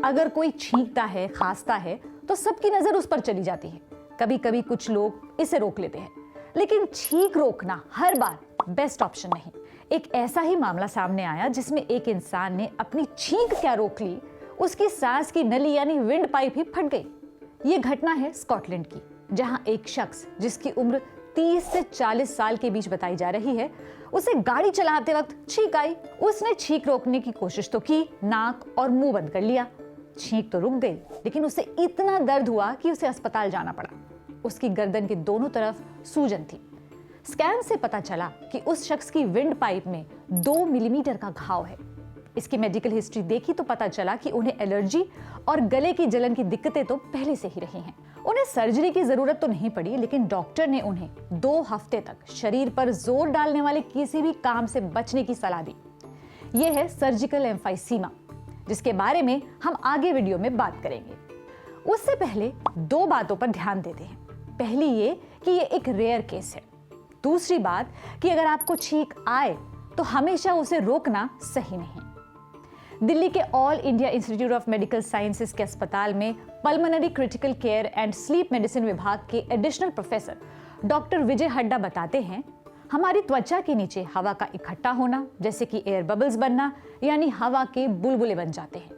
अगर कोई छींकता है, खांसता है, तो सबकी नजर उस पर चली जाती है। कभी कभी कुछ लोग इसे रोक लेते हैं, लेकिन छींक रोकना हर बार बेस्ट ऑप्शन नहीं। एक ऐसा ही मामला सामने आया जिसमें एक इंसान ने अपनी छींक क्या रोक ली, उसकी सांस की नली यानी विंड पाइप ही फट गई। ये घटना है स्कॉटलैंड की, जहां एक शख्स जिसकी उम्र 30 से 40 साल के बीच बताई जा रही है, उसे गाड़ी चलाते वक्त छींक आई। उसने छींक रोकने की कोशिश तो की, नाक और मुंह बंद कर लिया। छींक तो रुक गई, लेकिन उसे इतना दर्द हुआ कि उसे अस्पताल जाना पड़ा। उसकी गर्दन के दोनों तरफ सूजन थी। स्कैन से पता चला कि उस शख्स की विंड पाइप में 2 मिलीमीटर का घाव है। इसकी मेडिकल हिस्ट्री देखी तो पता चला कि उन्हें एलर्जी और गले की जलन की दिक्कतें तो पहले से ही रही हैं। उन्हें सर्जरी की जरूरत तो नहीं पड़ी, लेकिन डॉक्टर ने उन्हें 2 हफ्ते तक शरीर पर जोर डालने वाले किसी भी काम से बचने की सलाह दी। यह है सर्जिकल एम्फाइसीमा, जिसके बारे में हम आगे वीडियो में बात करेंगे। उससे पहले 2 बातों पर ध्यान देते हैं। पहली ये कि ये एक रेयर केस है। दूसरी बात कि अगर आपको छींक आए तो हमेशा उसे रोकना सही नहीं। दिल्ली के all India institute of medical sciences के अस्पताल में pulmonary critical care and sleep medicine विभाग के एडिशनल प्रोफेसर डॉक्टर विजय हड्डा बताते हैं, हमारी त्वचा के नीचे हवा का इकट्ठा होना, जैसे कि एयर बबल्स बनना, यानी हवा के बुलबुले बन जाते हैं।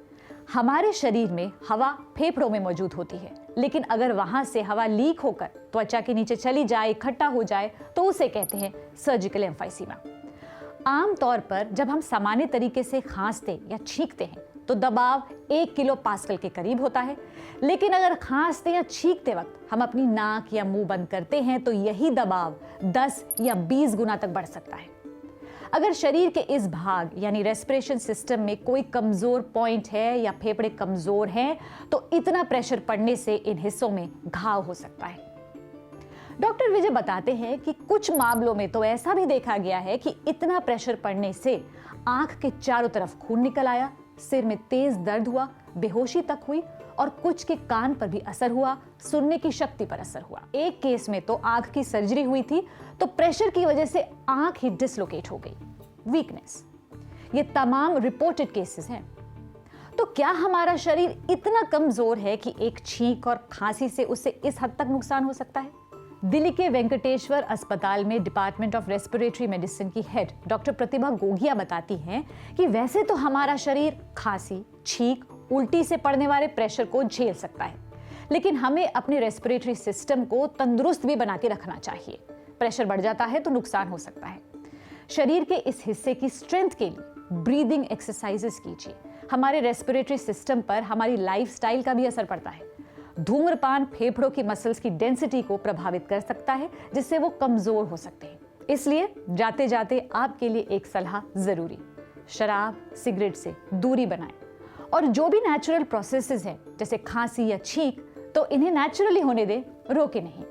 हमारे शरीर में हवा फेफड़ों में मौजूद होती है, लेकिन अगर वहां से हवा लीक होकर त्वचा के नीचे चली जाए, इकट्ठा हो जाए, तो उसे कहते हैं सर्जिकल एम्फाइसीमा। आम तौर पर जब हम सामान्य तरीके से खांसते या छींकते हैं तो दबाव 1 किलो पास्कल के करीब होता है, लेकिन अगर खांसते या छींकते वक्त हम अपनी नाक या मुंह बंद करते हैं तो यही दबाव 10 या 20 गुना तक बढ़ सकता है। अगर शरीर के इस भाग यानी रेस्पिरेशन सिस्टम में कोई कमजोर पॉइंट है या फेफड़े कमजोर हैं, तो इतना प्रेशर पड़ने से इन हिस्सों में घाव हो सकता है। डॉक्टर विजय बताते हैं कि कुछ मामलों में तो ऐसा भी देखा गया है कि इतना प्रेशर पड़ने से आंख के चारों तरफ खून निकल आया, सिर में तेज दर्द हुआ, बेहोशी तक हुई और कुछ के कान पर भी असर हुआ, सुनने की शक्ति पर असर हुआ। एक केस में तो आंख की सर्जरी हुई थी, तो प्रेशर की वजह से आंख ही डिसलोकेट हो गई, वीकनेस। ये तमाम रिपोर्टेड केसेस हैं। तो क्या हमारा शरीर इतना कमजोर है कि एक छींक और खांसी से उसे इस हद तक नुकसान हो सकता है? दिल्ली के वेंकटेश्वर अस्पताल में डिपार्टमेंट ऑफ रेस्पिरेटरी मेडिसिन की हेड डॉक्टर प्रतिभा गोगिया बताती हैं कि वैसे तो हमारा शरीर खांसी, छींक, उल्टी से पड़ने वाले प्रेशर को झेल सकता है, लेकिन हमें अपने रेस्पिरेटरी सिस्टम को तंदुरुस्त भी बना के रखना चाहिए। प्रेशर बढ़ जाता है तो नुकसान हो सकता है। शरीर के इस हिस्से की स्ट्रेंथ के लिए ब्रीदिंग एक्सरसाइजेस कीजिए। हमारे रेस्पिरेटरी सिस्टम पर हमारी लाइफस्टाइल का भी असर पड़ता है। धूम्रपान फेफड़ों की मसल्स की डेंसिटी को प्रभावित कर सकता है, जिससे वो कमजोर हो सकते हैं। इसलिए जाते जाते आपके लिए एक सलाह जरूरी, शराब, सिगरेट से दूरी बनाएं और जो भी नेचुरल प्रोसेसेस हैं जैसे खांसी या छींक, तो इन्हें नेचुरली होने दें, रोके नहीं।